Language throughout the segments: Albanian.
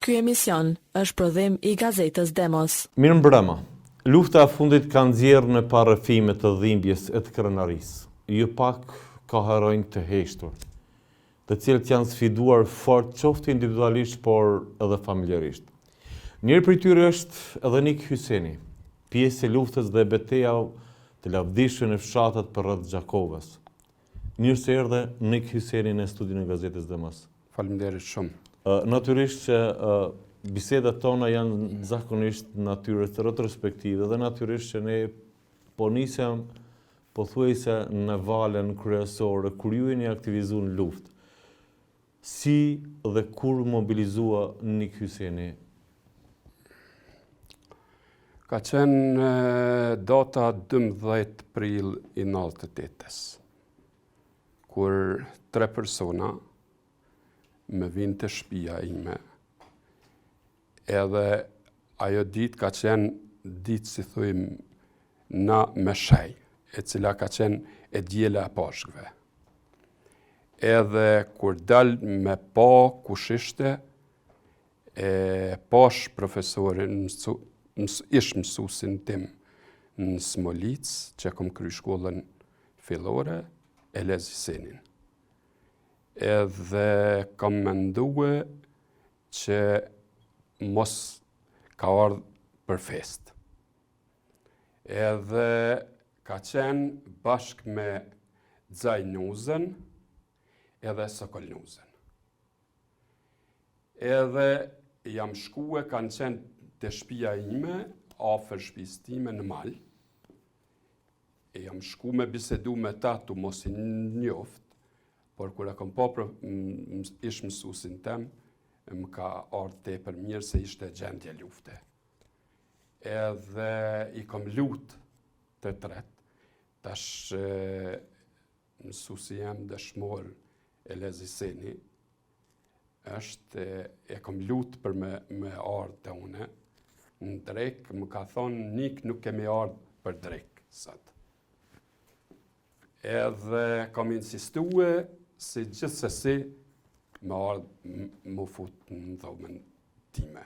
Ky emision është prodhim I gazetës Demos. Mirëmbrëma. Lufta e fundit ka nxjerrë në parrëfime të dhimbjes e të krenarisë. Jo pak ka heronj të heshtur, të cilët janë sfiduar fort qoftë individualisht, por edhe familjarisht. Njëri prej tyre është edhe Nik Hyseni, pjesë e luftës dhe betejë të lavdishme në fshatet përreth Gjakovës. Mirë se erdhe Nik Hyseni në studion e gazetës Demos. Faleminderit shumë. Natyrisht që bisedat tona janë zakonisht natyrës retrospektive dhe natyrisht që ne po nisem pothuajse në valën kryesore kur ju jeni aktivizuar në luftë. Si dhe kur mobilizua Nik Hyseni? Ka qenë data 12 prill I 98-s, kur 3 persona me vinë të shtëpia ime. Edhe ajo ditë ka qenë ditë, si thujmë, na me shej, e cila ka qenë e djela e pashkve. Edhe kur dal me pa kush ishte, pash profesorin, ish mësuesin tim në Smolic, që kom kry shkollën fillore, Elez Hysenin. Edhe kam mendue që mos ka ardhur për fest. Edhe ka qenë bashk me Xajnuzën edhe Sokolnuzën. Edhe jam shkue, kanë qenë të shtëpia ime, afër shtëpisë time në mal. Jam shku me bisedu me ta tu mos I njoft, por kur e kam pa ish mësuesin tem, më ka ardhur tepër mirë se ishte gjendje lufte. Edhe I kam lut të tret, tash mësuesi jam dëshmor Elez Hyseni, është e kam lut për me ardhur te une në drek, më ka thonë Nik nuk kemi ardhur për drek sot. Edhe kam insistue si gjithsesi me ardhë më fut në dhomën time.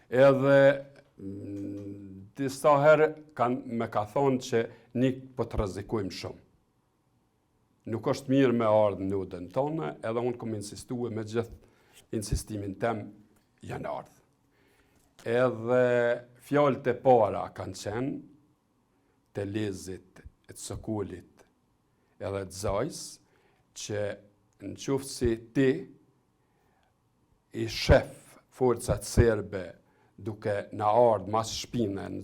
Edhe disa herë me ka thonë që Nik po të rrezikojmë shumë. Nuk është mirë me ardhë në udën tonë, edhe unë kom insistue me gjithë insistimin tem janë ardhë. Edhe fjalët e para kanë qenë të Lezit, të Sokolit, edhe të Zajs, që në qoftë si ti I shef forcat serbe duke në ardhë mas shpinën,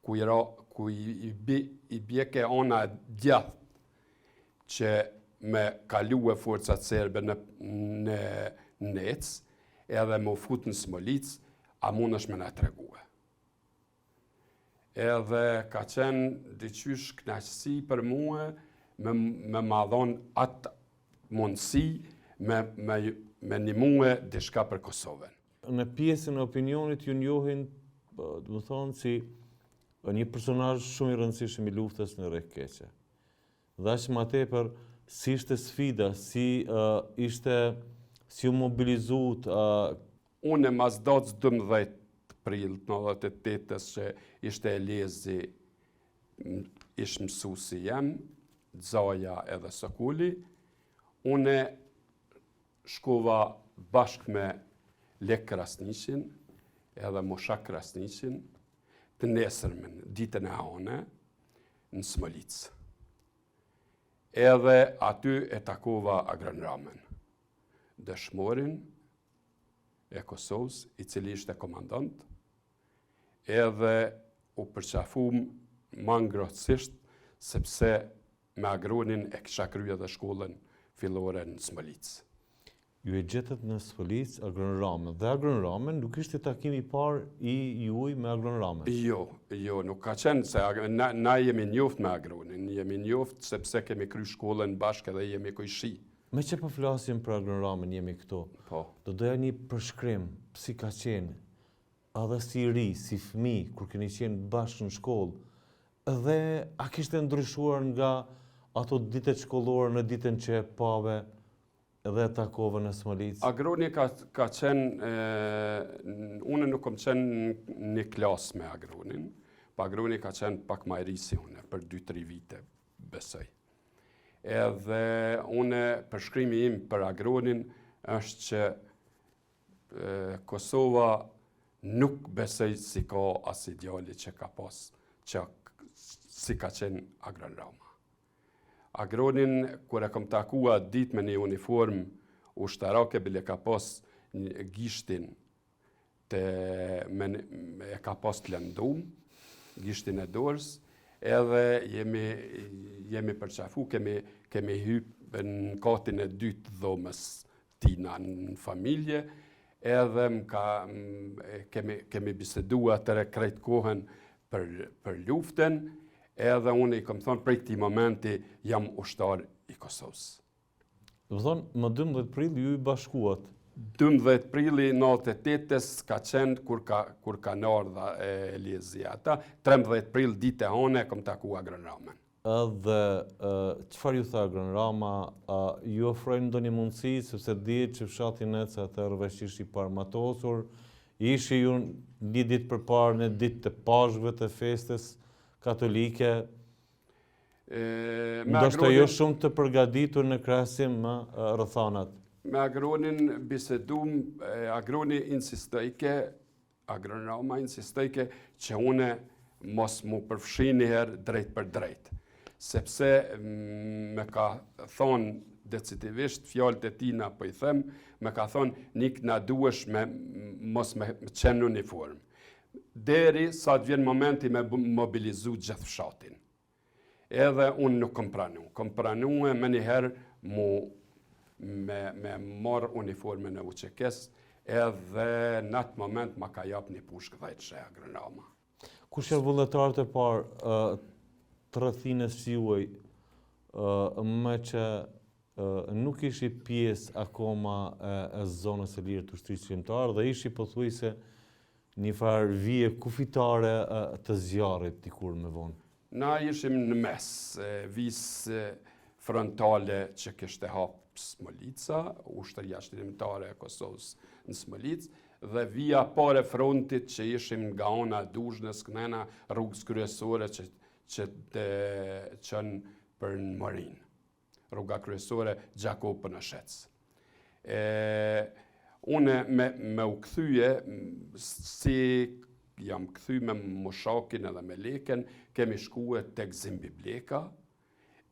ku I bjeke ona djathë që me kalue forcat serbe në Nec, edhe më fut në Smolic, a mund është me në tregue. Edhe ka qenë diqysh knaqësi për mua me ma dhonë atë mundësi me një muë dishka për Kosovën. Në pjesën e opinionit ju njohin, do të thonë, si një personazh shumë I rëndësishëm I luftës në Rek Keqe. Dhe aq më tepër si ishte sfida, si u mobilizuat. Unë mas datës 12 prill 98-s që ishte Elezi, ish mësuesi jam, Zaja edhe Sokuli, une shkova bashk me Lek Krasniqin edhe Moshak Krasniqin të nesërmen, ditën e hane, në Smolic. Edhe aty e takova Agron Ramen, dëshmorin e Kosovës, I cili ishte komandant, edhe u përqafum ma ngrohtësisht, sepse me Agronin e kisha krye dhe shkollën fillore në Smolic. Ju e gjetët në Smolic Agron Ramen, dhe Agron Ramen nuk ishte takimi I parë I juaj me Agron Ramen. Jo, nuk ka qenë se na jemi njoft me Agronin, jemi njoft sepse kemi kry shkollën bashkë edhe jemi kojshi. Me që po flasim për Agron Ramen jemi këto, do doja një përshkrim, si ka qenë, edhe si ri, si fëmijë, kur keni qenë bashkë në shkollë, dhe a kishte ndryshuar nga ato ditët shkollore në ditën që pave edhe takove në Smolic? Agroni ka qenë, unë nuk kom qenë një klasë me Agronin, pa Agroni ka qenë pak ma risi unë, për 2-3 vite, besoj. Edhe unë, përshkrimi im për Agronin është që Kosova nuk besoj si ka as ideali që ka pas, që si ka qenë Agron Rama. Agronin, kur e kom takua ditë me një uniform ushtarake, bile ka pas një gishtin e ka pas të lëndum, gishtin e dorës, edhe jemi përqafu, kemi hypë në katin e dytë dhomës tina në familje, edhe kemi bisedua të krejt kohën për luftën, edhe unë i kom thonë prej këti momenti jam ushtar i Kosovës. Dhe më thonë, më 12 prill ju i bashkuat? 12 prilli 98-ës ka qenë kur ka nardha e Eliezia ata, 13 prill dite hone kom taku Agron Ramën. Edhe qëfar ju tha Agron Rama, ju ofrojnë ndonjë mundësi, sepse ditë që fshati Nec atëherë veç ishi parmatosur, ishi ju një ditë përpara në ditë të pashëve të festës katolike, ndoshta jo shumë të përgatitur në krahasim me rrethanat. Me Agronin bisedum, Agroni insistojke, Agron Rama insistojke që une mos mu përfshi njëherë drejt për drejt. Sepse me ka thonë decisivisht fjallët e tina, po i them, me ka thonë nik na duesh mos me qenë uniform. Deri sa të vjen momenti me mobilizu gjithë fshatin. Edhe unë nuk kom pranu. Kom pranu me njëherë me marë uniformën e UÇK-s, edhe në atë moment ma ka jap një pushkë 10 shë Agron Rama. Kush janë vullnetarët e parë të rrethines juaj, me që nuk ishi pjesë akoma e zonës e lirë të ushtrisë shqiptare dhe ishi pothuajse një farë vije kufitare të zjarrit dikur më vonë? Na ishim në mes, visë frontale që kishte hapë Smolica, ushtëria shërbimtare e Kosovës në Smolic, dhe vija pare frontit që ishim nga ona Duzhnës, kënena rrugës kryesore që të qënë për në Morin. Rruga kryesore Gjakob Pënashec. Une me u këthyje, si jam këthy me Moshakin edhe me Leken, kemi shkue tek Zimbibleka,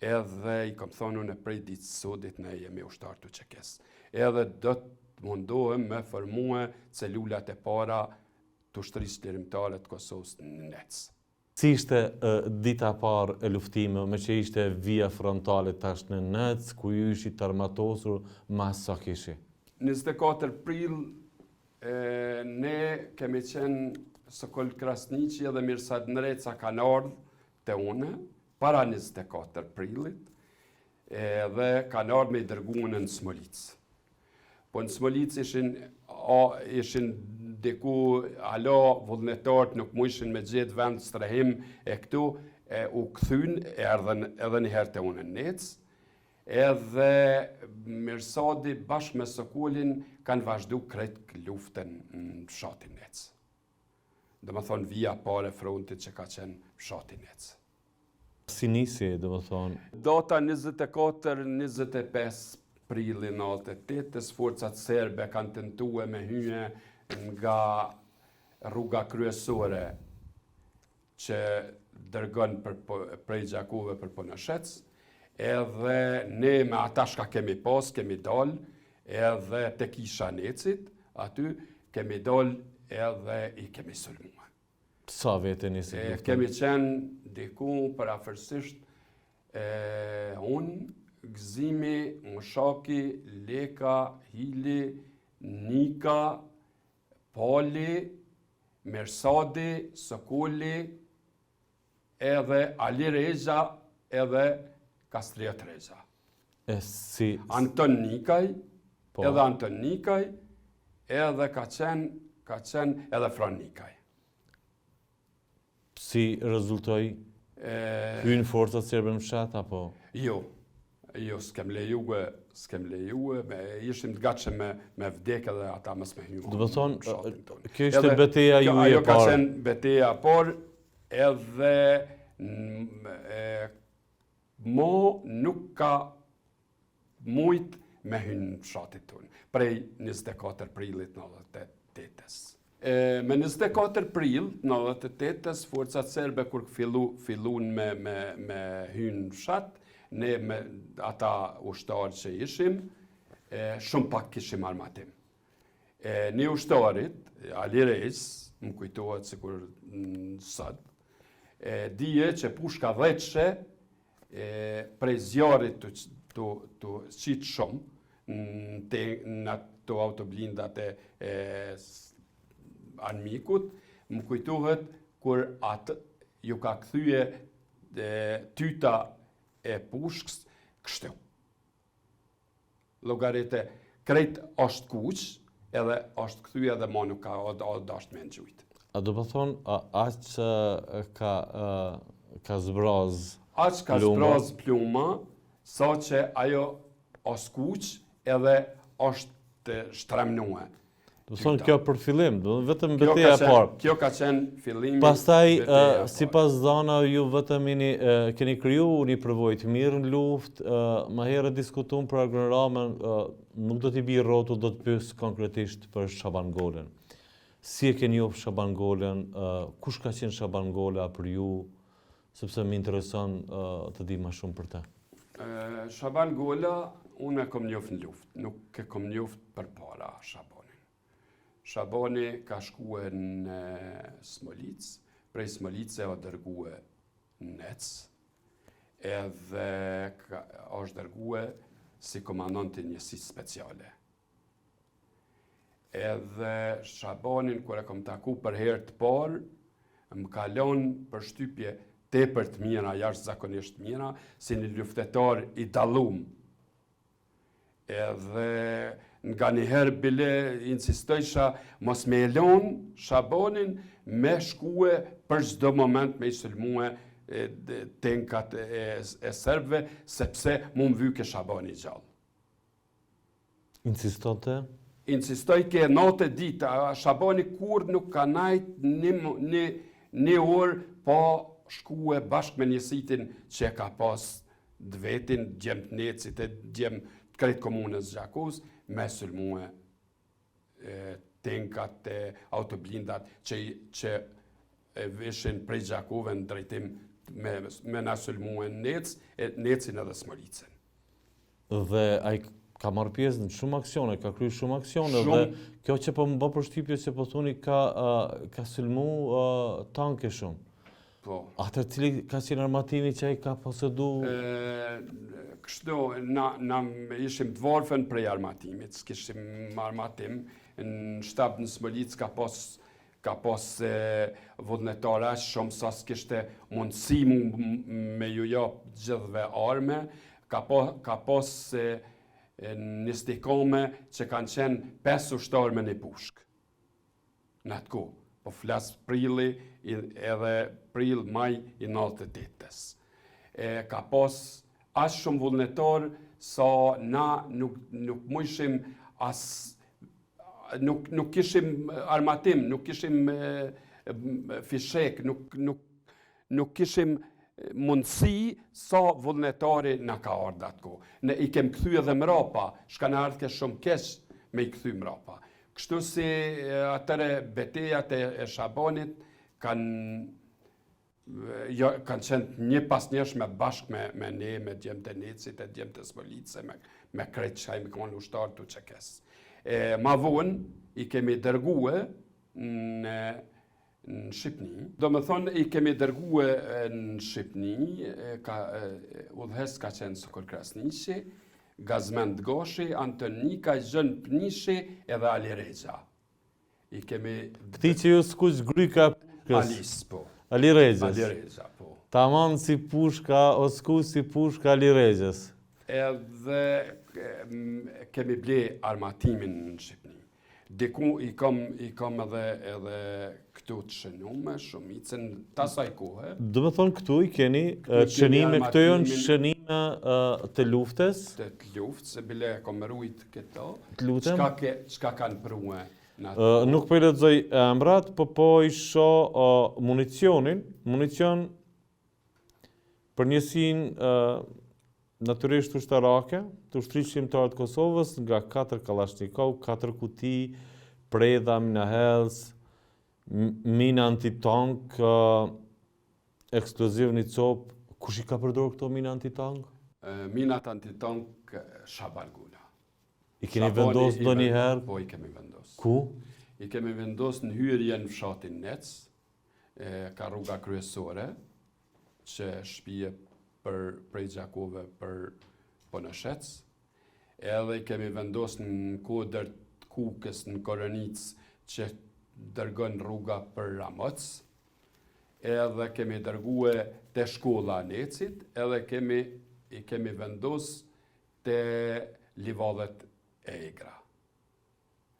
edhe i kom thonë unë prej ditë sodit ne jemi ushtar të UÇK-s. Edhe do të mundohem me formue celulat e para të ushtrisë lirimtare të Kosovës në Nec. Si ishte dita parë e luftimeve, me që ishte vija frontale tash në Nec, ku ju ishi të armatosur, mas sa kishi? 24 prill ne kemi qenë Sokol Krasniqi edhe Mirsad Nreca kanë ardhur te une, para 24 prillit, dhe kanë ardhur me i dërguar në Smolic. Po në Smolic ishin diku alo vullnetarët nuk mu ishin me gjithë vend strehim e këtu, u këthyn, erdhen edhe njëherë te unë në Nec, edhe Mirsadi bashkë me Sokolin kanë vazhdu krejt luftën në fshatin Nec. Dhe më thonë vija pare frontit që ka qenë fshatin Nec. Si nisi, dhe më thonë? Data 24-25 prilli 98, forcat serbe kanë tentuar me hyje nga rruga kryesore që dërgon prej Gjakove për Pënashec, edhe ne me ata shka kemi pas, kemi dal, edhe te kisha Necit, aty kemi dal edhe i kemi sulmuar. Sa vete nisi luftën? Kemi qenë diku për afërsisht unë, Gzimi, Moshaki, Leka, Hili, Nika, Pali, Mirsadi, Sokoli, edhe Ali Reza, edhe Kastriot Reza. Anton Nikaj, edhe Anton Nikaj, edhe ka qenë edhe Fran Nikaj. Si rezultoi? Hynë forcat serbe në fshat, apo? Jo. Jo, s'kem lejue, ishim të gatshëm me vdekë dhe ata mos me hyrë. Do të thonë, kjo ishte betejë ju e Ajo ka parë. qenë betejë e parë, edhe mo nuk ka mujt me hyrë në fshatin tonë, prej 24 prillit 98-s. Me 24 prill 98-s, forcat serbe kur fillun me hyrë në fshat, ne me ata ushtarë që ishim, shumë pak kishim armatim. Një ushtarit, Ali Rejs, më kujtohet sikur sot, dije që pushka dheqe prej zjarit të qitë shumë në ato autoblindat e armikut, më kujtohet kur atë ju ka kthye tyta e pushkës kështu. Logarite krejt është kuq, edhe është kthyje edhe ma nuk ka dasht me në gjujt. A do të thonë, aq ka zbraz Aq ka zbraz pluma, sa që ajo është kuq edhe është shtremnue. Do të thonë, kjo për fillim, vetëm betejë e parë. Kjo ka qenë fillimi. Pastaj, sipas dhënave, ju vetëm keni kriju një përvojë të mirë në luftë, më herët diskutuam për agroramën, nuk do t'i bi rrotull, do të pyes konkretisht për Shaban Golen. Si e keni njohur Shaban Golen, kush ka qenë Shaban Gola për ju, sepse më intereson të di më shumë për të. Shaban Gola, unë e kom njoft në luftë, nuk e kom njoft përpara Shabanin. Shabani ka shkue në Smolic, prej Smolice o dërgue në Nec, edhe është dërgue si komandant i njësisë speciale. Edhe Shabanin, kër e kom taku për herë të parë, më kalon për shtypje tepër të mira, jashtë zakonisht mira, si një luftetar i dallum. Edhe nga njëherë bile insistojsha mos me elon Shabanin me shkue për çdo moment me i sulmue tenkat e serbëve, sepse mu më vyke Shabani gjallë. Insistonte? Insistoj ke natë e dita, Shabani kur nuk ka najt një orë pa shkue bashkë me njësitin që ka pas dvetin, djem të Necit e djem të krejt komunës Gjakovës, me sulmue tenkat e autoblindat që vishin prej Gjakove në drejtim me na sulmue Necin edhe Smolicën. Dhe ai ka marrë pjesë në shumë aksione, ka kryer shumë aksione, dhe kjo që po më bë përshtypje që po thoni ka sulmu tanke shumë. Po. Atë cili ka qenë armatimi që ai ka posedu? Kështu, na ishim të varfën prej armatimit, s'kishim armatim, në shtab në Smolic ka pas vullnetare shumë sa s'kishte mundësi me ju jap gjithve arme, ka pas një stikome që kanë qenë 5 ushtarë me një pushk. Në atë ku, po flas prilli edhe prill maj i 98-s. Ka pas as shumë vullnetar sa na nuk mujshim nuk kishim armatim, nuk kishim fishek, nuk kishim mundësi sa vullnetari na ka ardhur atko. Ne i kem kthy edhe mrapa, shkana ardhke shumë keq me i kthy mrapa. Kështu si atëre betejat e Shabanit kanë qenë një pas njëshme bashkë me ne, me djemë të Necit e djemë të Smolice, me krejt që hajmë konë ushtarë të qekes. Ma vonë i kemi dërgue në Shqipni. Do me thonë, i kemi dërgue në Shqipni, udhës ka qenë Sokol Krasniqi, Gazmend Goshi, Antonika Gjën Pnishi edhe Ali Rexha. Këti që ju s'kuq gryka Alis, po. Ali Rexhës. Ali Rexha, po. Tamam si pushka, o s'kuq si pushka Ali Rexhës. Edhe kemi ble armatimin në Shqipni. Diku i kam edhe këtu të shënume, shumicën tasaj kohë. Do më thonë këtu i keni shënime, këto janë shënime të luftës? Të luftë, se bile e kom rujt këto. Të lutem? Çka kanë prue? Nuk po i lexoj emrat, po i shoh municionin. Municion për njësin natyrisht ushtarake, të ushtrisë shqiptare të Kosovës, nga 4 Kalashnikov, 4 kuti, Preda, mina Hells, mina antitank, eksploziv një copë. Kush i ka përdorur këto mina antitank? Minat antitank Shaban Gula. I keni vendos ndonjëherë? Po, i kemi vendos. Ku? I kemi vendos në hyrje në fshatin Nec, ka rruga kryesore, që shpije prej Gjakove për Ponashec, edhe i kemi vendos në kodër të Kukës në Koronic që dërgon rruga për Ramoc, edhe kemi dërgue të shkolla Necit, edhe i kemi vendos të livadhet e Egra.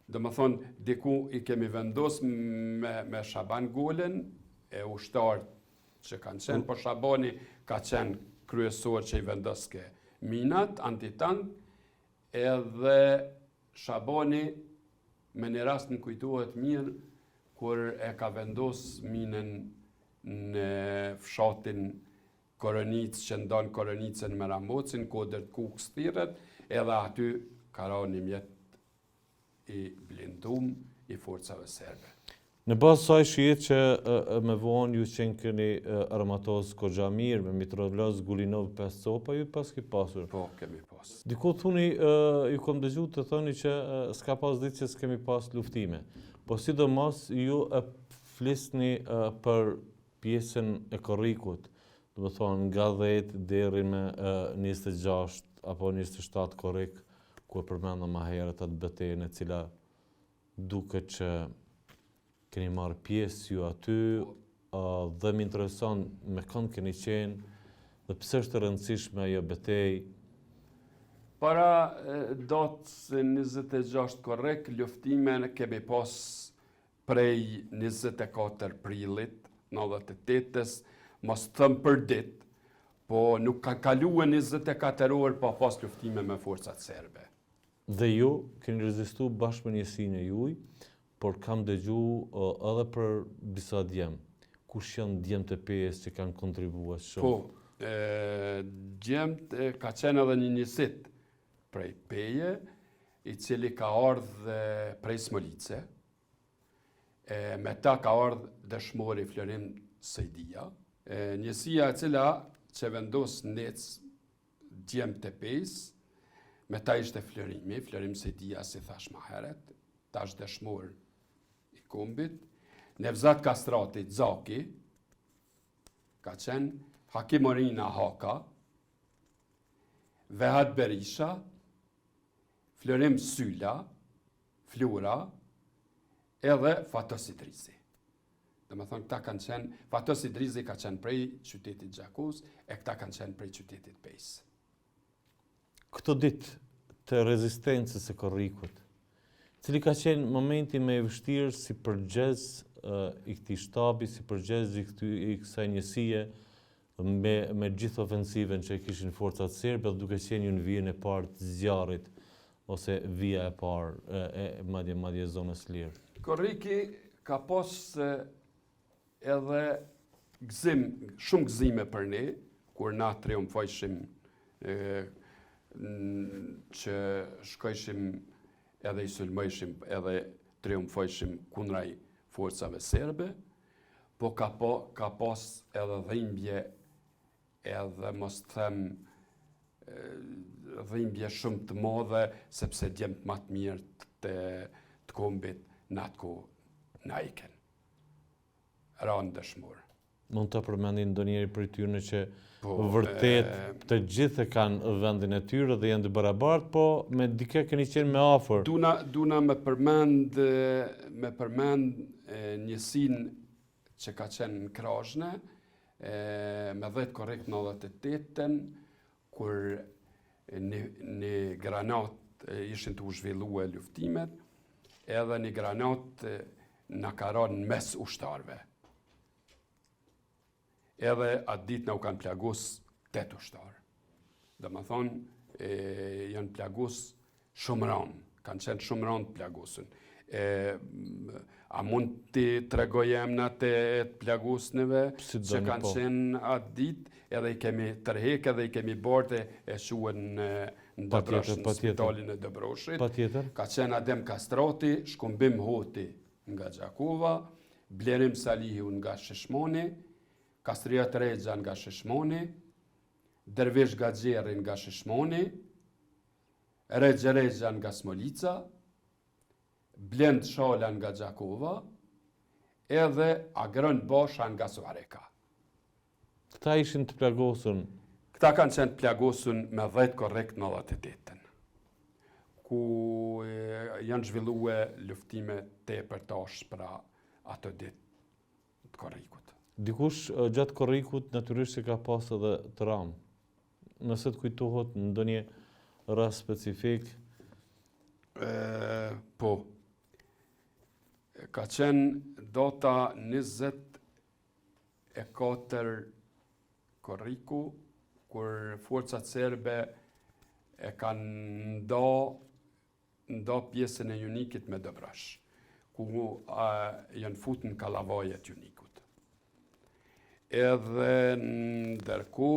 Dhe më thonë, diku i kemi vendos me Shaban Gulen, e ushtarët që kanë qenë, po Shabani ka qenë kryesor që i vendoske minat, antitank, edhe Shabani me një rast në kujtohet mirë, kur e ka vendos minën në fshatin Koronic, që ndonë Koronicën me Ramocin, kodër të Kukës Thirret, edhe aty ka ra një mjet i blindum i forcave serbe. Në bazë saj shihet që me vonë ju qenë këni armatoz Kogja Mirë, me Mitrovlaz, Gulinov, 5 copa, ju pas ki pasur. Po, kemi pas. Diko thuni, ju kom dëgju të thoni që s'ka pas ditë që s'kemi pas luftime. Po sidomos ju e flisni për pjesën e korrikut, do të thonë nga 10 deri me 26 apo 27 korrik, ku e përmenda ma herët atë betejën e cila duket që keni marrë pjesë ju aty, dhe më intereson me kënd keni qenë dhe pse është e rëndësishme ajo betejë. Para datë 26 korrik, luftimin kemi pas prej 24 prillit, 98-ës, mos thëmë për ditë, po nuk ka kaluar 24 orë pa pas luftime me forcat serbe. Dhe ju keni rezistu bashkë me njësinë e juj, por kam dëgju edhe për disa djemë. Kush janë djemët e pejes që kanë kontribuar shumë? Po, djemët ka qenë edhe një njësit prej peje, i cili ka ardhë prej Smolice, me ta ka ardhë dëshmori Florim Sejdia, njësia e cila që vendos Nec djemët e pejës, me ta ishte Florim Sejdia, si thash ma heret, ta është dëshmor i kombit, Nevzat Kastrati Zaki, ka qenë Hakim Orina Haka, Vehat Berisha, Florim Sylla, Flora, edhe Fatos Idrizi. Dhe me thonë, këta kanë qenë, Fatos Idrizi ka qenë prej qytetit Gjakus, e këta kanë qenë prej qytetit Pejs. Këto ditë të rezistencës e korrikut, cili ka qenë momenti me e vështirë si përgjes i këtij shtabi, si përgjes i kësaj njësie, me gjithë ofensiven që kishin forcat serbe, duke qenë ju në vijën e parë të zjarrit, ose vija e parë, madje zonës lirë. Korriki ka pas edhe shumë gëzime për ne, kur na triumfojshim që shkojshim edhe i sulmojshim edhe triumfojshim kundraj forcave serbe, po ka pas edhe dhimbje edhe mos them dhimbje shumë të madhe, sepse djemët më të mirë të kombit në atë kohë na iken. Ranë dëshmor. Mund të përmendin ndonjëri për tyre që vërtet të gjithë kanë vendin e tyre dhe janë të barabartë, po me dike keni qenë me afër. Duna me përmend njësinë që ka qenë në Krashne, me 10 korrik 98-ën, kur një granat ishin të u zhvillue luftimet, edhe një granat në karon në mes ushtarve. Edhe atë ditë në u kanë plagus 8 ushtarë. Dhe më thonë, janë plagus shumë ranë, kanë qenë shumë ranë të plagusën. A mund të tregojem në të plagusnëve që kanë qenë atë ditë, edhe i kemi tërhek, edhe i kemi bërë e shuen në Dobrosh, në spitalin e Dobroshit. Ka qenë Adem Kastrati, Shkumbim Hoti nga Gjakova, Blerim Salihu nga Shishmoni, Kastria Tregja nga Shishmoni, Dervish Gaxheri nga Shishmoni, Regja nga Smolica, Blend Shala nga Gjakova, edhe Agron Basha nga Suareka. Këta ishin të plagosur? Këta kanë qenë të plagosur me 10 korrekt 98-ën, ku janë zhvillue luftime tepër të ashpra ato ditë të korrikut. Dikush gjatë korrikut natyrisht që ka pas edhe traum. Nëse të kujtohet në ndonjë rast specifik? Po. Ka qenë data 24 korriku, kur forcat serbe e kanë ndo pjesën e Junikit me Dobrosh, ku janë fut në kallavajet Junikut. Edhe ndërku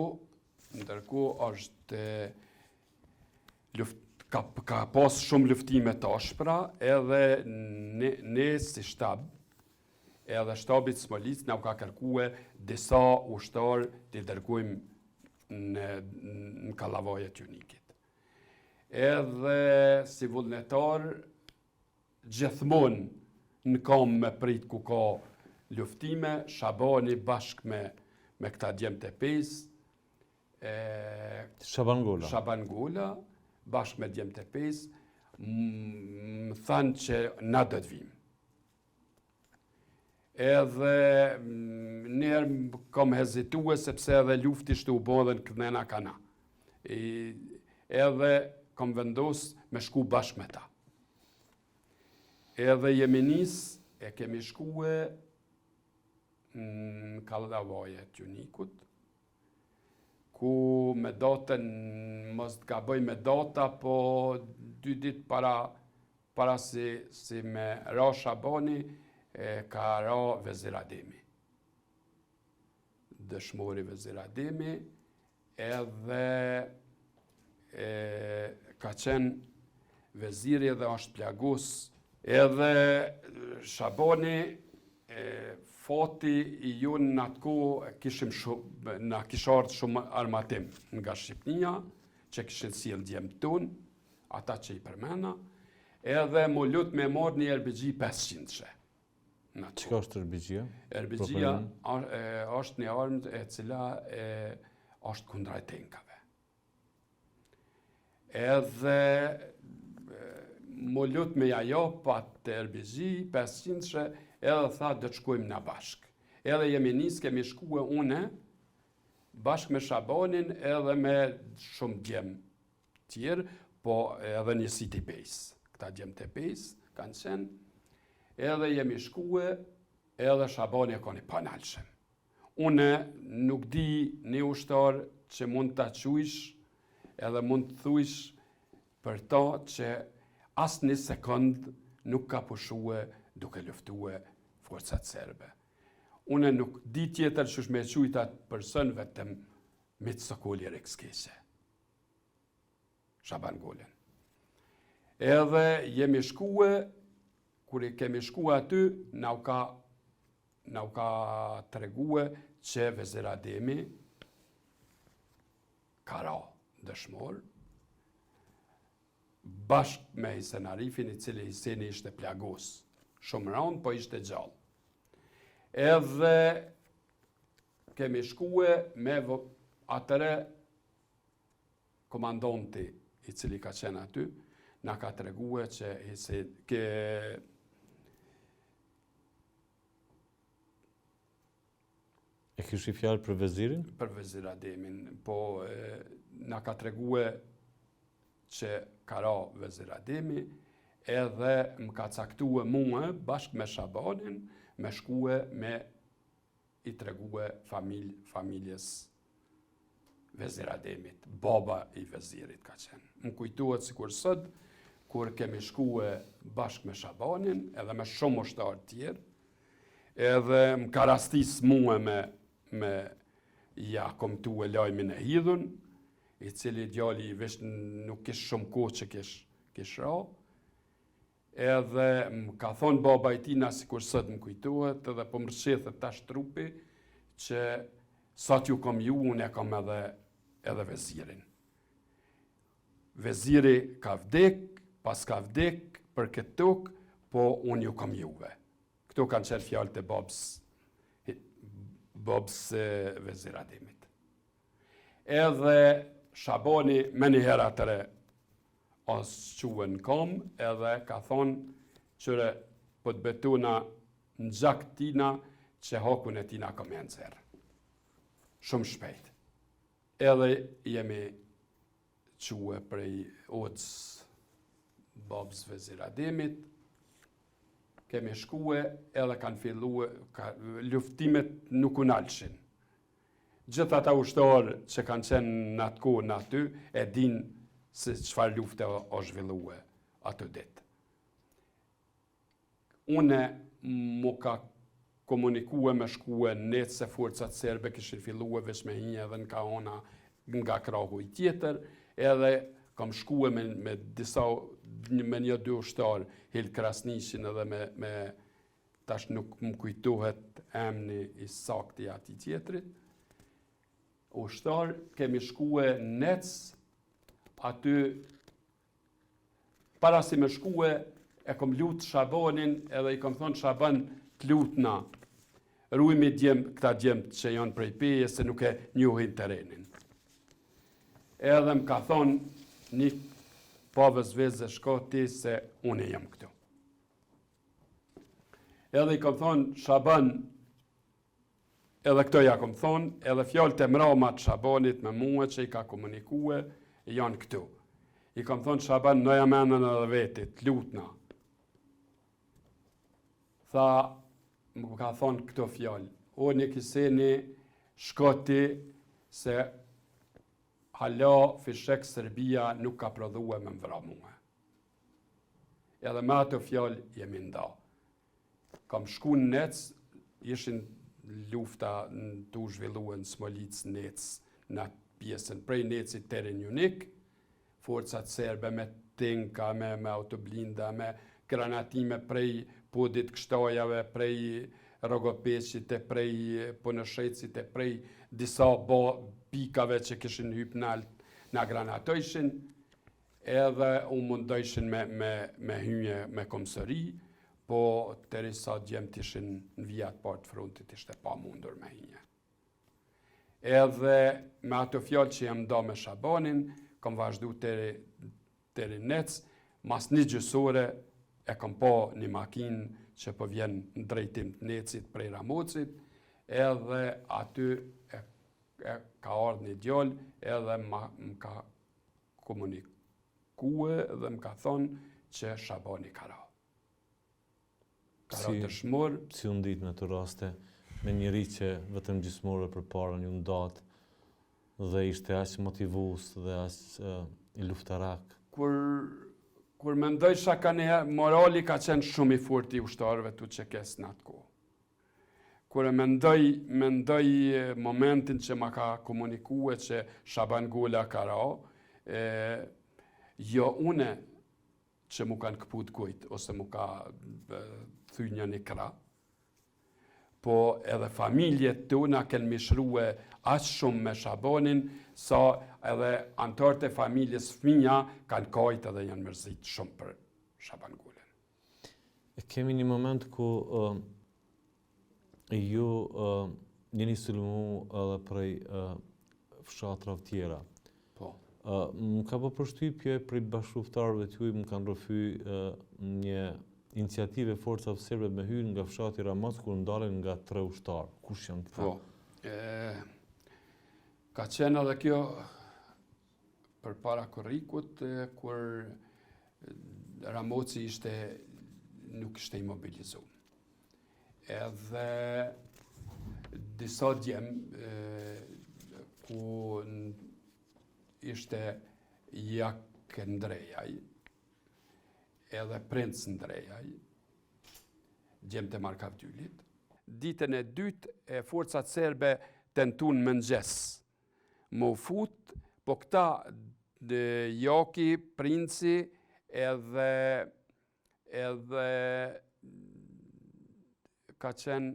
është ka pas shumë luftime të ashpra, edhe ne si shtab, edhe shtabit Smolic na u ka kërkue disa ushtar të dërgojmë në kallavajet Junikit. Edhe si vullnetar, gjithmonë në kam me prit ku ka luftime, Shabani bashk me këta djemë të pes, Shaban Gola, bashkë me djemë të pes, më thanë që na do të vim. Edhe njerë kam hezitue sepse edhe lufti shtu u bodhen këdhena kana. Edhe kam vendos me shku bashkë me ta. Edhe jemi nis, e kemi shkue në kallavajet Junikut, ku me datën, mos të gaboj me data, po 2 ditë para si me ra Shabani, ka ra Vezir Ademi. Dëshmori Vezir Ademi, edhe ka qenë veziri edhe është plagus, edhe Shabani, fati i junë në atë ku na kishë ardhë shumë armatim nga Shqipnia, që kishin sjell djemë tonë, ata që i përmena, edhe mu lutë me marrë një RPG 500-she. Çka është RPG-ja? RPG-ja është një armë e cila është kundra tenkave. Edhe mu lutë me jajo patë RPG 500-she, edhe tha do të shkojmë në bashkë. Edhe jemi nis, kemi shkue une, bashkë me Shabanin edhe me shumë djemë tjerë, po edhe një City Base. Këta djemë të Base kanë qenë, edhe jemi shkue, edhe Shabani e koni panalshem. Une nuk di një ushtar që mund të quish, edhe mund të thuish për ta që asë një sekund nuk ka pushue duke luftue forcat serbe. Une nuk di tjetër që shme qujta person vetëm Mitë Sokoli Rekskese. Shaban Golen. Edhe jemi shkue, kur i kemi shkue aty, na u ka tregue që Vezir Ademi ka ra dëshmor, bashkë me Hisen Arifin, i cili Hiseni ishte plagos. Shumë ranë, po ishte gjallë. Edhe kemi shkue me atëre komandanti i cili ka qenë aty, na ka tregue që E kish i fjalë për vezirin? Për Vezir Ademin, po na ka tregue që ka ra Vezir Ademi, edhe më ka caktue mua bashkë me Shabanin me shkue me i tregue familjes Vezir Ademit, baba i vezirit ka qenë. Më kujtohet sikur sot, kur kemi shkue bashkë me Shabanin, edhe me shumë ushtarë tjerë, edhe më ka rastis mua me ja komtue lajmin e hidhun, i cili djali i vesh nuk kish shumë kohë që kish ra, edhe më ka thonë baba i tina sikur sot më kujtohet, edhe po më rëshethet tash trupi, që sa t'ju kom ju, unë e kom edhe vezirin. Veziri ka vdek, pas ka vdek për këtë tokë, po unë ju kom juve. Këto kanë qenë fjalët e babës Vezir Ademit. Edhe Shabani me njëherë atëre asë quën kom, edhe ka thonë qëre po të betuna në gjak tina që hakun e tina kom e nëzërë. Shumë shpejt. Edhe jemi quë prej odës babës Vezir Ademit, kemi shkue edhe kanë filluë, luftimet nuk unalshin. Gjithë ata ushtarë që kanë qenë në atë kohë në aty, e din se çfarë lufte o zhvillue atë ditë. Une mu ka komunikue me shkue netë se forcat serbe kishin filluë vesh me hinje edhe në kaona nga krahu i tjetër, edhe kam shkue me disa, me një dy ushtarë, Hil Krasnishin edhe me tash nuk më kujtohet emni i sakti ati tjetrit. Ushtarë kemi shkue nec, aty, para si me shkue, e kom lutë Shabanin, edhe i kom thonë Shaban të lutna, rujmi këta djemt që janë prej peje, se nuk e njohin terenin. Edhe më ka thonë një pavës vezë shko ti se unë e jam këtu. Edhe i kom thonë Shaban, edhe këto ja kom thonë, edhe fjallët e mrama të Shabanit me mua që i ka komunikue, janë këtu. I kom thonë Shaban, në jamenën edhe vetit, lutna. Tha, më ka thonë këto fjallë, o një kiseni shkoti se hala fishek Serbia nuk ka prodhue me mvra mua. Edhe me ato fjallë jemi nda. Kam shku në nec, ishin lufta të u zhvilluën Smolic nec, në pjesën prej necit teren unik, forcat serbe me tinka, me autoblinda, me granatime prej podit kështajave, prej Rogopeqit, prej Ponëshecit, prej disa pikave që kishin hyp në granatojshin, edhe u mundojshin me hyje me komsëri, po të risa djemt ishin në vijat partë frontit, ishte pa mundur me hyje. Edhe me ato fjallë që jam da me Shabanin, kam vazhdu të rinec, mas një gjysore e kam pa një makinë që po vjen në drejtim të necit prej Ramocit, edhe aty e ka ardhë një djallë, edhe më ka komunikue dhe më ka thonë që Shabani ka ra. Ka ra të shmur. Si unë ditë në të raste, me njëri që vetëm gjysmore për para një ndatë, dhe ishte aq motivus dhe aq i luftarak. Kur mendoj shaka njëherë, morali ka qenë shumë i fort i ushtarëve tu që kesë në atë kohë. Kur mendoj momentin që ma ka komunikue që Shaban Gola ka ra, jo une që mu kanë këput kujt, ose mu ka thy një kra, po edhe familjet tona kanë mishrue aq shumë me Shabanin, sa edhe antarët e familjes fëmija kanë kajt edhe janë mërzit shumë për Shaban Golen. Kemi një moment ku ju jeni sulmu edhe prej fshatrave tjera. Po. Më ka po përshtypje prej bashkëluftarëve të juaj, më kanë rrëfy një iniciative forcave serbe me hyrë nga fshati Ramac kur ndalen nga 3 ushtarë. Kush janë këta? Po. Ka qenë edhe kjo për para korrikut, kur Ramoci nuk ishte imobilizuar. Edhe disa djem ku ishte Jak Ndrejaj, edhe Princ Ndrejaj, djem të Markavdylit. Ditën e dytë e forcat serbe tentun mëngjes më fut, po këta Jaki, Princi edhe ka qenë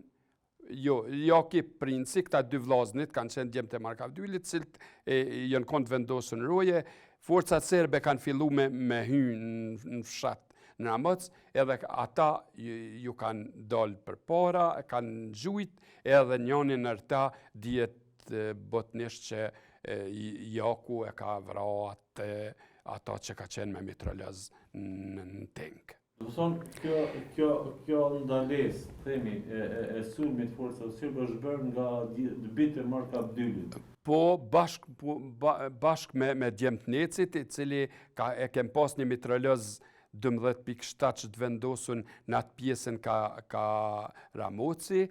Jaki, Princi, këta dy vllaznit kanë qenë djemt e Markavdylit, cilët janë kontë vendosur në roje. Forcat serbe kanë fillu me hynë në fshat në Ramoc, edhe ata ju kanë dalë për para, kanë gjujt, edhe njëni nërta dihet botnisht që Jaku e ka vra ata që ka qenë me mitralez në tank. Do thonë, kjo ndales, themi, e sulmit forcave serbe është bërë nga dëbit e Markavdylit. Po, bashk me djemt Necit, i cili e kem pas një mitralez 12.7 që të vendosun në atë pjesën ka Ramoci,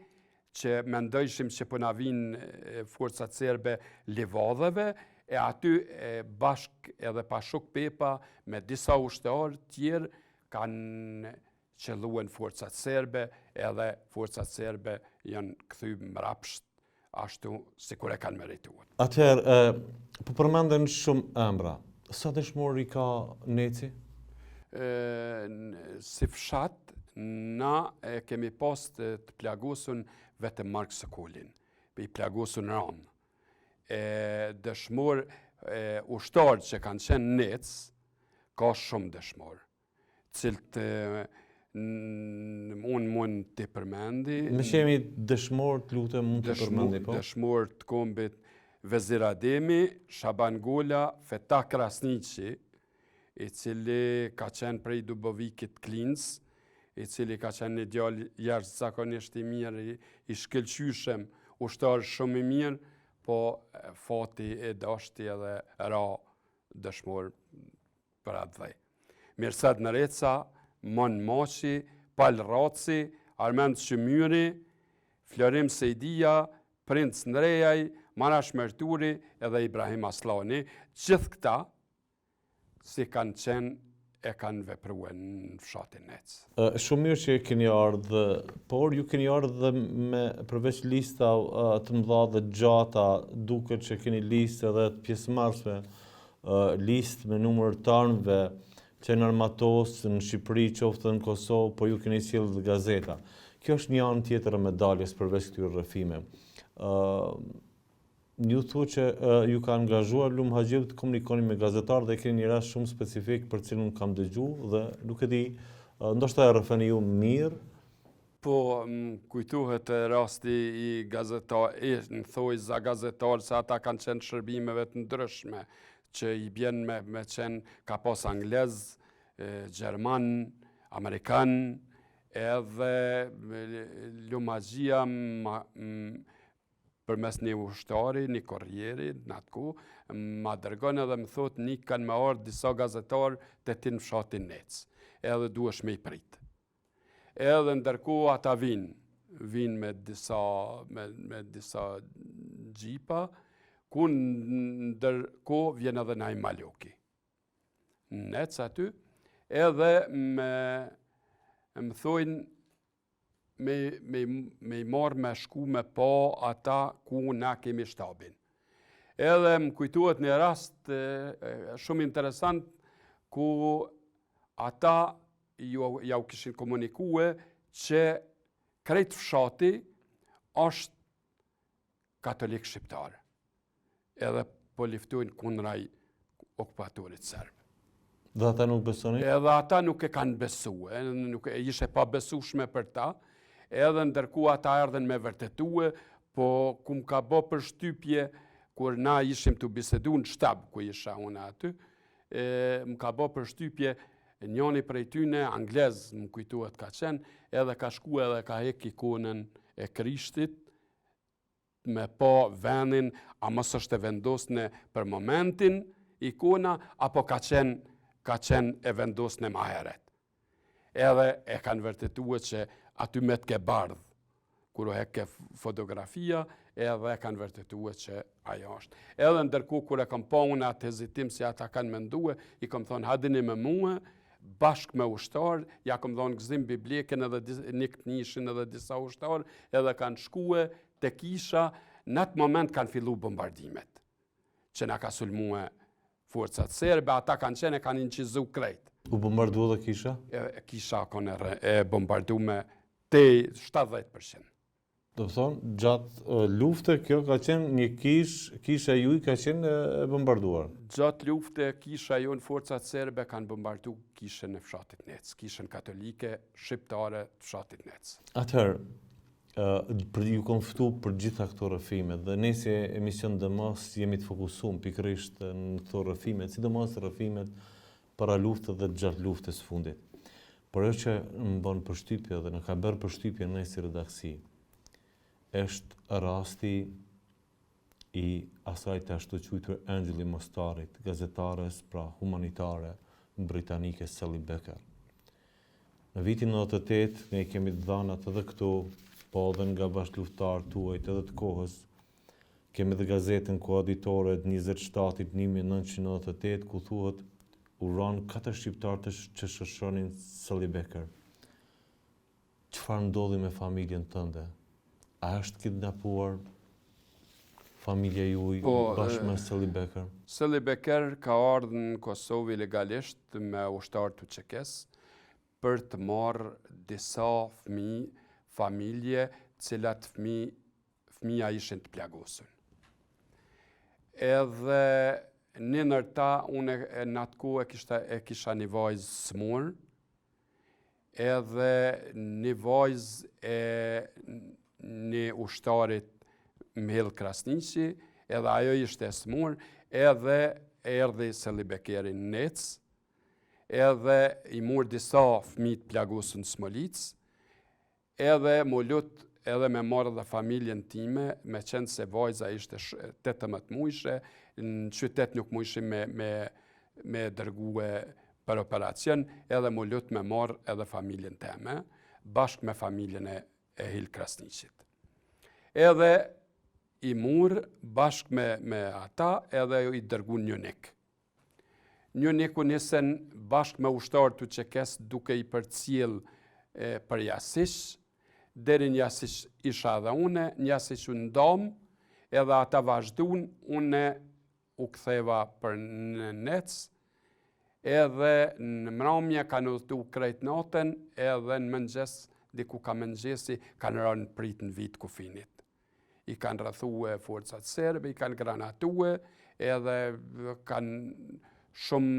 që mendojshim që po na vinë forcat serbe livadheve, e aty bashk edhe pa shok pepa me disa ushtarë tjerë kanë qëlluen forcat serbe, edhe forcat serbe janë kthy mrapsht ashtu si kur e kanë merituar. Atëherë, po përmenden shumë emra. Sa dëshmor i ka Neci? Si fshat, na kemi pas të plagosun vetëm Mark Sokolin, i plagosun ranë. Dëshmor, ushtarë që kanë qenë Nec, ka shumë dëshmor, cilët unë mund të përmendi. Me qemi dëshmor të lutem mund të përmendi, po? Dëshmor të kombit Vezir Ademi, Shaban Gola, Feta Krasniqi, i cili ka qenë prej Dubovikit Klins, i cili ka qenë një djalë jashtëzakonisht i mirë, i shkëlqyshem, ushtar shumë i mirë, po fati e dashti edhe ra dëshmor për atë dhej. Mirsad Nëreca, Mon Mashi, Pal Raci, Armend Shëmyri, Florim Sejdia, Princ Ndrejaj, Marash Merturi edhe Ibrahim Aslani, gjithë këta si kanë qenë e kanë vepruar në fshatin Nec. Shumë mirë që keni ardhë, por ju keni ardhë me përveç lista të mëdha dhe gjata, duket që keni listë edhe të pjesëmarrësve, listë me numër të armëve që në armatosë në Shqipëri, qoftë në Kosovë, po ju keni sjellë dhe gazeta. Kjo është një anë tjetër e medaljes përveç këtyre rrëfime. Ju thu që ju ka angazhuar Lum Haxhiu të komunikoni me gazetarë dhe keni një rast shumë specifik për cilën kam dëgjuar dhe nuk e di, ndoshta e rrëfeni ju mirë. Po, kujtohet rasti i gazetarë, në thoj za gazetarë se ata kanë qenë shërbimeve të ndryshme, që i bjen me qenë ka pas anglez, gjerman, amerikan, edhe Lum Haxhia përmes një ushtari, një korrieri, në atë ku, ma dërgon edhe më thot, një kanë me ardhë disa gazetarë të ti në fshatin Nec, edhe duhesh me i pritë. Edhe ndërku ata vinë me disa gjipa, ku ndërku vjen edhe Naim Maloki. Në Nec aty, edhe më thojnë, me i marrë me shku me pa ata ku na kemi shtabin. Edhe më kujtuhet një rast shumë interesant ku ata ja u kishin komunikue që krejt fshati është katolik shqiptar. Edhe po liftojnë kundraj okupatorit serb. Dhe ata nuk besoni? Edhe ata nuk e kanë besu, nuk e ishe pa besueshme për ta, edhe ndërku ata erdhen me vërtetue, po ku më ka bo për shtypje, kur na ishim të bisedu në shtab, ku isha unë aty, më ka bo për shtypje njoni prej tyne, anglez më kujtuat ka qenë, edhe ka shku edhe ka hek ikonën e Krishtit, me po vendin, a mos është e vendosne për momentin ikona, apo ka ka qenë e vendosë në maheret. Edhe e kanë vërtetuar që aty me të ke bardhë, kur o heke fotografia, edhe e kanë vërtetuar që ajo është. Edhe ndërkohë kur e kam pa unë atë hezitim si ata kanë mendue, i kam thonë hadini me mua, bashkë me ushtarë, ja kam thonë gëzim bibleken edhe një këtnishin edhe disa ushtarë, edhe kanë shkue të kisha, në atë moment kanë fillu bombardimet, që na ka sulmue forcat serbe, ata kanë qenë e kanë inqizu krejt. U bombardu dhe kisha? Kisha kanë e bombardu me te 70%. Do të thonë, gjatë lufte, kjo ka qenë një kisha juj ka qenë e bombarduar. Gjatë lufte, kisha ju në forcat serbe kanë bombardu kishën e fshatit Nec, kishën katolike shqiptare të fshatit Nec. Atëherë, ju konftu për gjitha këto rrëfimet dhe ne si emision Demos jemi të fokusuar pikërisht në këto rrëfimet, sidomos rrëfimet para luftës dhe gjatë luftës fundit. Por ajo që më bën përshtypje dhe në ka bërë përshtypje ne si redaksi, është rasti i asaj të ashtu quajtur Angjeli Mostarit, gazetares pra humanitare britanike Sally Becker. Në vitin 98 ne kemi dhënat edhe këtu, po edhe nga bashkëlufttarët tuaj edhe të kohës, kemi dhe gazetën koaditore 27 1998 ku thuhet u ranë 4 shqiptarë që shoqëronin Sally Becker. Çfarë ndodhi me familjen tënde? A është kidnapuar familja juaj bashkë me Sally Becker? Sally Becker ka ardhur në Kosovë legalisht me ushtarë të UÇK-s për të marrë disa fëmijë, familje, cilat fëmija ishin të plagosur. Edhe një nërta, unë në atë kohë e kisha një vajzë smur, edhe një vajzë e një ushtarit Mihel Krasniqi, edhe ajo ishte e smur, edhe erdhi Sally Beckeri në Nec, edhe i mur disa fëmijë të plagosur në Smolic, edhe më lut edhe me marrë dhe familjen time, me qenë se vajza ishte 18 muajshe, në qytet nuk mujshim me dërgue për operacion, edhe më lut me marrë edhe familjen time, bashkë me familjen e Hil Krasniqit. Edhe i murë bashkë me ata, edhe i dërgu Njunik. Njuniku nisen bashkë me ushtarë të UÇK-s duke i përcjell për Jasish, deri në Jasish isha dhe une, në Jasish u ndam, edhe ata vazhdun, une u ktheva për në Nec, edhe në mramje kanë udhëtu krejt natën, edhe në mëngjes, diku ka mëngjesi, kanë rënë prit në vit kufinit. I kanë rrethue forcat serbe, i kanë granatue, edhe kanë shumë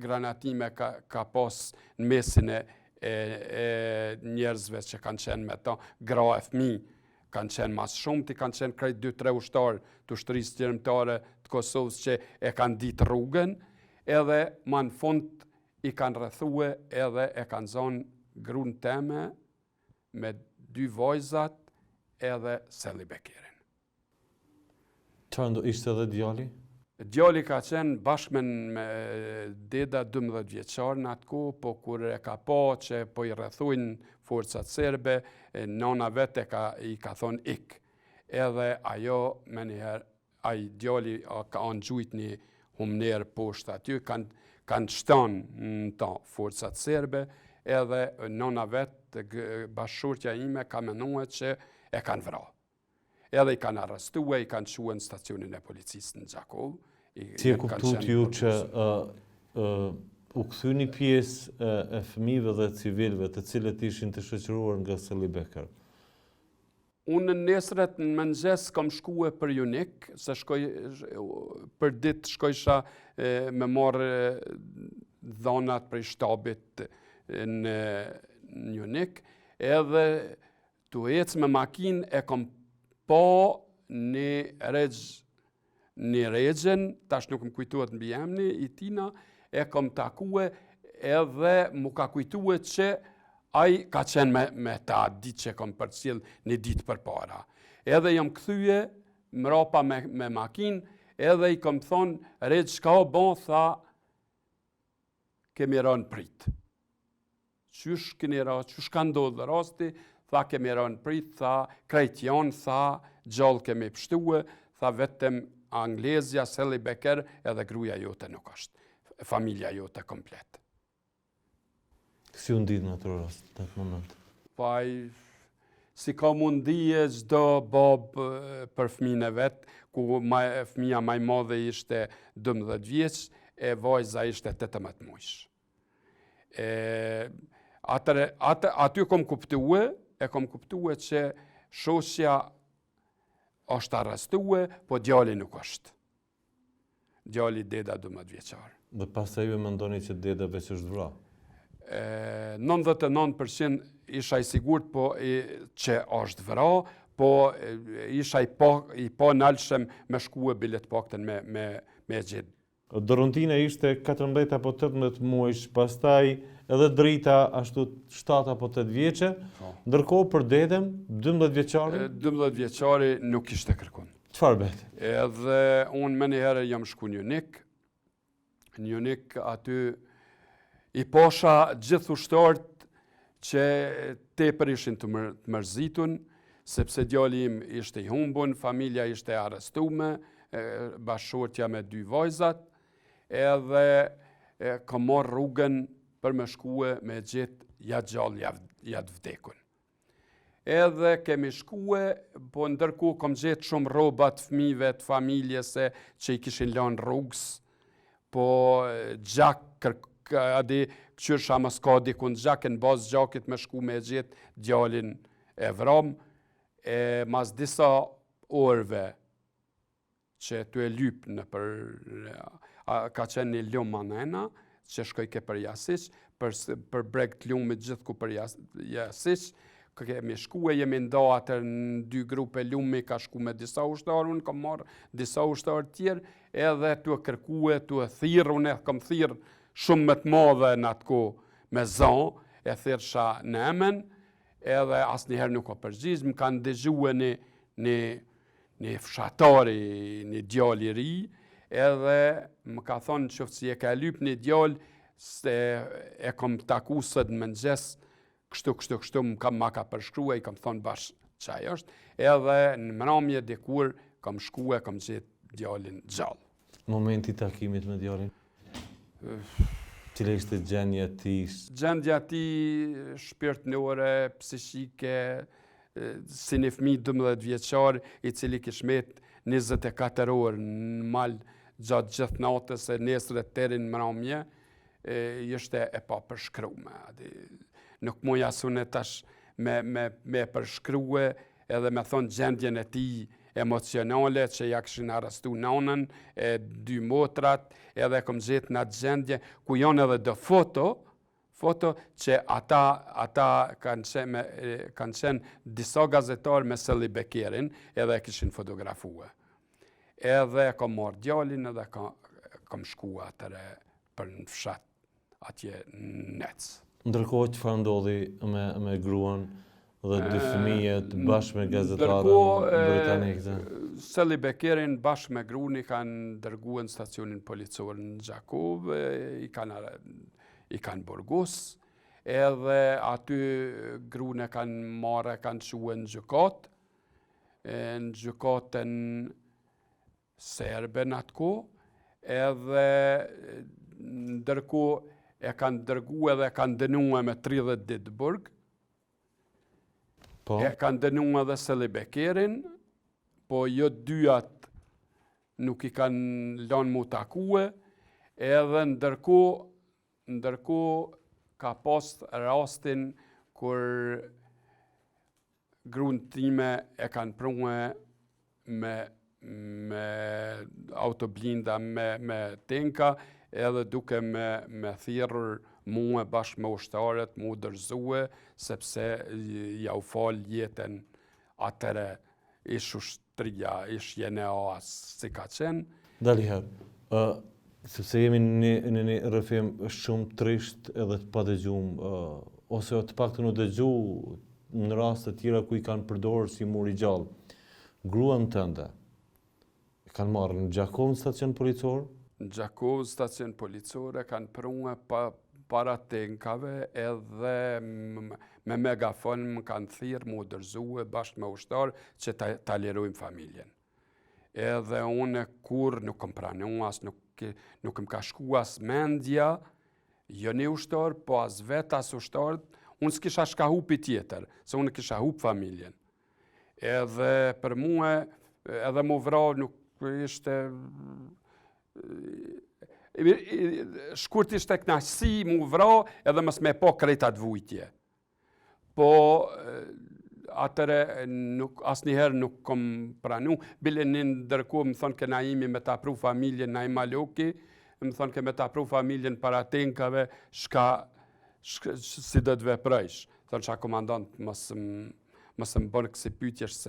granatime ka pas në mesin e njerëzve që kanë qenë me ta, gra e fëmijë kanë qenë mas shumë, ti kanë qenë krejt 2-3 ushtarë të ushtrisë qërëmtare të Kosovës që e kanë ditë rrugën, edhe ma në fund i kanë rrethue edhe e kanë zonë grunë teme me 2 vajzat edhe Sally Beckerin. Çfarë ishte edhe djali? Djali ka qenë bashkë me deda 12 vjeçar në atë kohë, po kur e ka pa që po i rrethujnë forcat serbe, nona vete i ka thonë ik. Edhe ajo me njëherë, ai djali ka angjujt një humner poshtë aty, kanë shtanë në ta forcat serbe, edhe nona vetë, bashkëshortja ime ka menuar që e kanë vrarë. Edhe i kanë arrestue, i kanë quajtur në stacionin e policisë në Gjakov. Si e kuptuat ju që u kthyni pjesë e fëmijëve dhe civilëve të cilët ishin të shoqëruar nga Sally Becker? Unë në nesret në mëngjes kam shkue për Junik, se për ditë shkojsha me marrë dhonat për shtabit në Junik, edhe të ecë me makinë e kam pa një regjen, tash nuk më kujtuat në bijemni, i tina, e kam takue edhe mu ka kujtuat që ai ka qenë me ta ditë që kam përcjell një ditë për para. Edhe jam kthye mrapa me makinë, edhe i kam thonë, regj, çka o bon, tha, kemi rënë prit. Qysh keni ra, qysh ka ndodhë rasti, tha kemi rënë prit, tha krejt janë, tha gjallë kemi pështue, tha vetëm Anglezja, Sally Becker edhe gruaja jote nuk është. Familja jote komplet. Si u nditë në atë rast, në atë moment? Paj, si ka mundije çdo babë për fëmijën e vet, ku fëmija më e madhe ishte 12 vjeç, e vajza ishte 18 muajsh. Aty kom kuptue që shoqja është arrestue, po djali nuk është. Djali deda 12 vjeçar. Dhe pastaj ju mendoni që deda veç është vra? 99% isha i sigurt që është vra, po isha i pa nalshem me shkue bilet pakten me gjithë. Dorëntina ishte 14 apo 18 muajsh, pastaj edhe drita ashtu 7 apo 8 vjeçe, ndërkohë për dedem 12 vjeçari? 12 vjeçari nuk ishte kërkun. Çfarë bete? Edhe unë me njëherë jam shku në Unik, aty i posha gjithë ushtarët që tepër ishin të mërzitun, sepse djali im ishte i humbun, familja ishte arrestume, bashkëshortja me 2 vajzat, edhe ka marrë rrugën për me shkue me gjithë jatë gjallë jatë vdekun. Edhe kemi shkue, po ndërkohë kom gjithë shumë robat fëmijëve të familjese që i kishin lanë rrugës, po gjak këqyrsha më s'ka dikun gjak në bazë gjakit me shku me gjithë djalin e vram, mas disa orëve që tu e lyp në ka qenë një lumë anena, që shkoj ke për Jasish, për breg të lumit gjithë ku për Jasish, kemi shku jemi nda atër në 2 grupe lumi, ka shku me disa ushtarë, unë kam marrë disa ushtarë tjerë, edhe tu e kërkue, tu e thirë, unë e kam thirë shumë më të madhe në atë ko me zanë, e thirësha në emen, edhe asë njëherë nuk o përgjizë, më kanë dëgjue një fshatari, një djali ri, edhe më ka thonë qëftë si e ka lyp një djali, se e kom taku sët në mëngjes, kështu ma ka përshkrua, i kam thonë bashkë qaj është, edhe në mramje dikur kam shkue, kam gjithë djalin gjallë. Momenti takimit me djalin? Cile ishte gjendja ti? Gjendja ti shpirtnore, psishike, si një fëmijë 12 vjeçar, i cili kishmet 24 orë në malë gjatë gjithë natës e nesër e terin mramje, ishte e pa përshkrume. Nuk muja sune tash me përshkrue edhe me thonë gjendjen e ti emocionale që ja këshin arrestu nanën, 2 motrat, edhe kom gjithë në atë gjendje, ku janë edhe dhe foto që ata kanë qenë disa gazetarë me Sally Beckerin, edhe e kishin fotografue. Edhe kom marrë djalin edhe kom shku atëre për në fshat atje në Nec. Ndërkohë që fa ndodhi me gruan dhe 2 fëmijët bashkë me gazetarën britanikë? Sally Beckerin bashkë me gruan i kanë dërguar në stacionin policor në Gjakov, i kanë Burgos, edhe aty gruan e kanë marrë, kanë shue në gjykat, në gjykatën serbe në atë ko, edhe ndërkohë e kanë dërgu edhe e kanë dënua me 30 ditë burg. E kanë dënua edhe Sally Beckerin, po jo 2 nuk i kanë lanë mu takue, edhe ndërkohë ka pas rastin kur gruan time e kanë prungue me autoblinda, me tenka, edhe duke me thirrur mua bashkë me ushtarët, mu dërzue, sepse ja u falë jetën atëre ish ushtria, ish JNA, si ka qenë. Daliherë, sepse jemi në një rrëfim shumë trisht edhe të pa dëgjuar, ose të paktën u dëgju në raste të tjera ku i kanë përdorur si muri gjallë. Gruan tënde kanë marrë në Gjakov në stacion policor? Në Gjakov stacion policor e kanë prungue para tenkave edhe me megafon më kanë thirrë mu dërzue bashkë me ushtarë që ta lirojmë familjen. Edhe unë kur nuk kom pranu, nuk më ka shku as mendja, jo një ushtarë, po as vet as ushtarë, unë s'kisha shka hupi tjetër, se unë kisha hup familjen. Edhe për mua, edhe mu vra nuk ishte... Shkurt ishte knaqësi mu vra edhe mës me po krejtat vujtje. Po atëre asnjëherë nuk kom pranu. Bile një ndërkohë më thonë ke Naimi me ta pru familjen Naim Maloki, më thonë ke me ta pru familjen para tenkave, si do të veprejsh. Thonë qa komandant mësë më bënë kësi pytjesh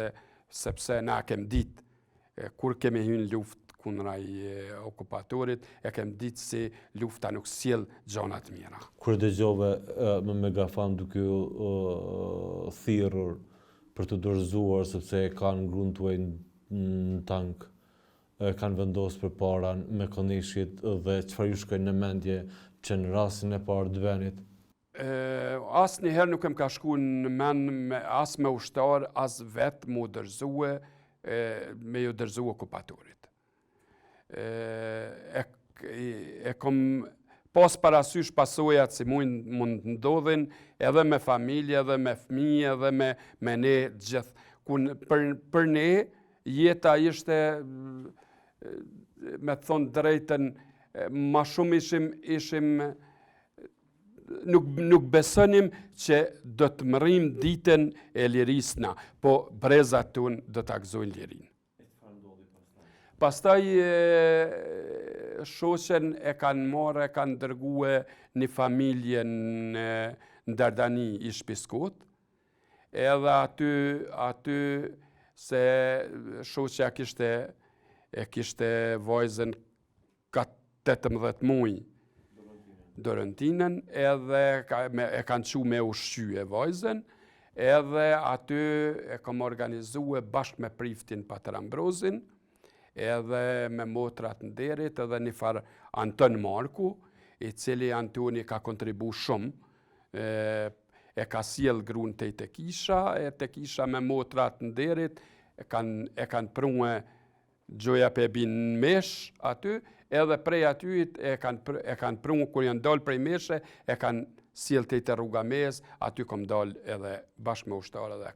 sepse na kem ditë kur kemi hyrë luft kundra i okupatorit, e kem ditë si lufta nuk sjell gjona të mira. Kur dëgjove me megafon duke thirrur për të dorëzuar sepse e kanë gruan tuaj në tank, kanë vendosur përpara me konishit dhe çfarë ju shkoi në mendje që në rastin e parë të venit? Asnjëherë nuk em ka shku në mend as me ushtar, as vetë mu dërzue, me ju dërzu okupatorit. E kom pas parasysh pasojat si mund ndodhin edhe me familje, edhe me fëmijë, edhe me ne gjithë. Për ne, jeta ishte, me thonë drejten, ma shumë ishim nuk besonim që do të mërim ditën e lirisna, po brezat ton do të gëzojnë lirin. Pastaj shoqen e kanë marrë, e kanë dërgue një familje në Dardani i Shpiskut, edhe aty se shoqja kishte vajzën ka 18 muaj Dorentinën, edhe e kanë qu me ushqye vajzën, edhe aty e kom organizue bashkë me priftin Patër Ambrozin, edhe me motrat nderit, edhe një farë Anton Marku, i cili Antoni ka kontribu shumë, e ka sjell gruan te kisha me motrat nderit, e kanë prungue Gjoja Pebin në mesh aty, edhe prej aty e kanë prungue, kur janë dalë prej meshe, e kanë sjell te rruga mes, aty kom dalë edhe bashkë me ushtarë edhe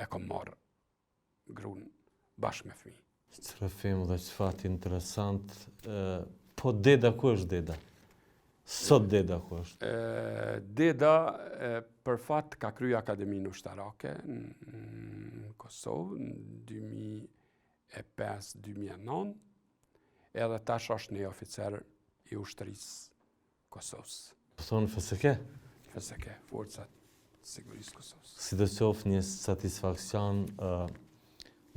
e kom marrë gruan bashkë me fëmijë. Çfarë film dhe që fati interesant, po deda ku është deda? Sot deda ku është? Deda për fat ka krye Akademinë Ushtarake në Kosovë në 2005-2009, edhe tash është një oficer i ushtrisë Kosovës. Po thonë FSK? FSK, Forcat Sigurisë Kosovës. Si do qoftë një satisfakcion,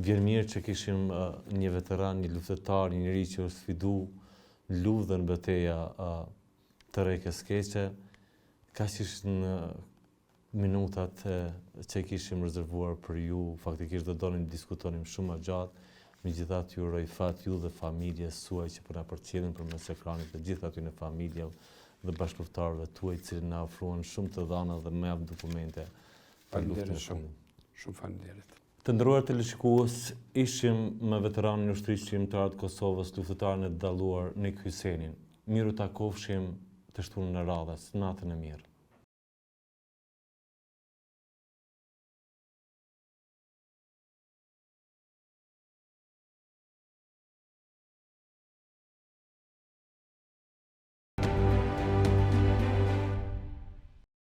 vjen mirë që kishim një veteran, një luftëtar, një njeri që është sfidu luftën betejë të Rekës Keqe, ka që ishtë në minutat që kishim rezervuar për ju, faktikisht do donim diskutonim shumë më gjatë, megjithatë ju uroj fat ju dhe familjes suaj që po na përcjellin përmes ekranit, të gjithë aty në familje dhe bashkëpunëtorëve tuaj që na ofruan shumë të dhëna dhe më jap dokumente për luftën e fundit. Shumë faleminderit. Të nderuar teleshikues, ishim me veteranin e ushtrisë shqiptare të Kosovës, luftëtarin e dalluar Nik Hysenin. Miru takofshim të shtunën e radhës, natën e mirë.